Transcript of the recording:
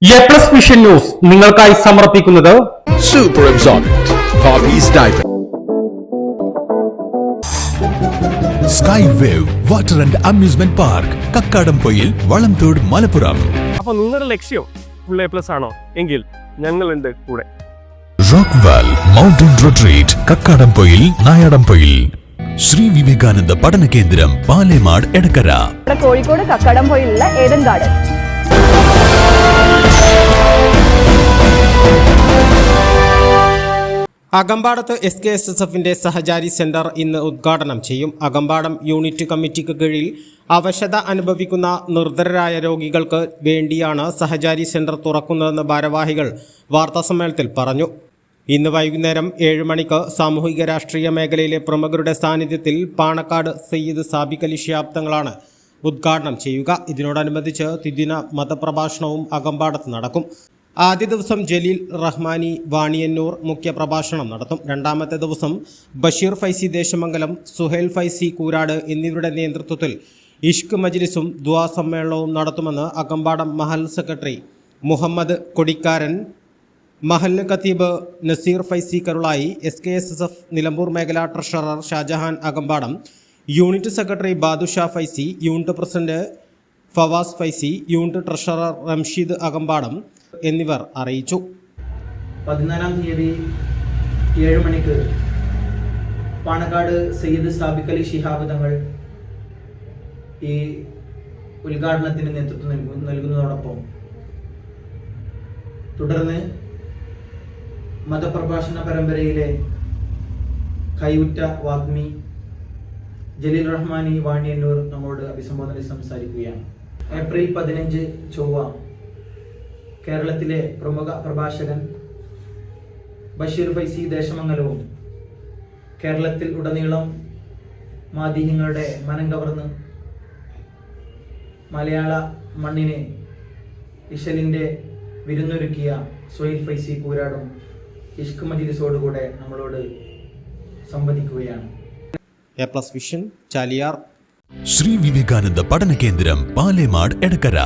A+ vision news നിങ്ങൾക്കായി സമർപ്പിക്കുന്നത് Super Absorbent Poppy's Diaper. Sky Wave Water and Amusement Park, Kakkadampoyil, Valamthode, Malappuram. അപ്പോൾ നിങ്ങളുടെ ലക്ഷ്യം ഫുൾ A+ ആണോ എങ്കിൽ ഞങ്ങളുണ്ട് കൂടെ. Rockwall mountain retreat, Kakkadampoyil, Nayadampoyil. Shri Vivekananda Padana Kendram, Palemad, Edakkara. Kozhikode കക്കാടംപൊയിലുള്ള ഏഡൻ ഗാർഡൻ. അകമ്പാടത്ത് SKSSFന്റെ സഹചാരി സെന്റർ ഇന്ന് ഉദ്ഘാടനം ചെയ്യും. അകമ്പാടം യൂണിറ്റ് കമ്മിറ്റിക്ക് കീഴിൽ അവശത അനുഭവിക്കുന്ന നിർധരരായ രോഗികൾക്ക് വേണ്ടിയാണ് സഹചാരി സെന്റർ തുറക്കുന്നതെന്ന് ഭാരവാഹികൾ വാർത്താസമ്മേളനത്തിൽ പറഞ്ഞു. ഇന്ന് വൈകുന്നേരം 7 മണിക്ക് സാമൂഹിക രാഷ്ട്രീയ മേഖലയിലെ പ്രമുഖരുടെ സാന്നിധ്യത്തിൽ പാണക്കാട് സയ്യിദ് സാബിക് അലി ശിഹാബ് തങ്ങളാണ് ഉദ്ഘാടനം ചെയ്യുക. ഇതിനോടനുബന്ധിച്ച് ദ്വിദിന മതപ്രഭാഷണവും അകമ്പാടത്ത് നടക്കും. ആദ്യ ദിവസം ജലീൽ റഹ്മാനി വാണിയന്നൂർ മുഖ്യപ്രഭാഷണം നടത്തും. രണ്ടാമത്തെ ദിവസം ബഷീർ ഫൈസി ദേശമംഗലം, സുഹൈൽ ഫൈസി കൂരാട് എന്നിവരുടെ നേതൃത്വത്തിൽ ഇഷ്ക് മജ്ലിസും ദുആ സമ്മേളനവും നടത്തുമെന്ന് അകമ്പാടം മഹൽ സെക്രട്ടറി മുഹമ്മദ് കൊടിക്കാരൻ, മഹൽ ഖത്തീബ് നസീർ ഫൈസി കരുളായി, SKSSF നിലമ്പൂർ മേഖലാ treasurer Shajahan Akampadam, unit secretary Badusha Faizy, unit president Fawas Faizy, unit treasurer Ramsheed Akampadam എന്നിവർ അറിയിച്ചു. 14-ാം തീയതി 7 മണിക്ക് പാണക്കാട് സയ്യിദ് സാബിക് അലി ശിഹാബ് തങ്ങൾ ഈ ഉദ്ഘാടനത്തിന് നേതൃത്വം നൽകുന്നതോടൊപ്പം തുടർന്ന് മതപ്രഭാഷണ പരമ്പരയിലെ കൈയുറ്റ വാഗ്മി ജലീൽ റഹ്മാനി വാണിയന്നൂർ നമ്മോട് അഭിസംബോധന സംസാരിക്കുകയാണ്. ഏപ്രിൽ 15 ചൊവ്വ കേരളത്തിലെ പ്രമുഖ പ്രഭാഷകൻ ബഷീർ ഫൈസി ദേശമംഗലവും കേരളത്തിൽ ഉടനീളം മാധ്യമങ്ങളുടെ മനം കവർന്ന് മലയാള മണ്ണിനെ ഇശലിൻ്റെ വിരുന്നൊരുക്കിയ സുഹൈൽ ഫൈസി കൂരാടും ഇഷ്ക് മജ്ലിസോടുകൂടെ നമ്മളോട് സംവദിക്കുകയാണ്. A+ vision Chaliyar. ശ്രീ വിവേകാനന്ദ പഠന കേന്ദ്രം, പാലേമാട്, എടക്കര.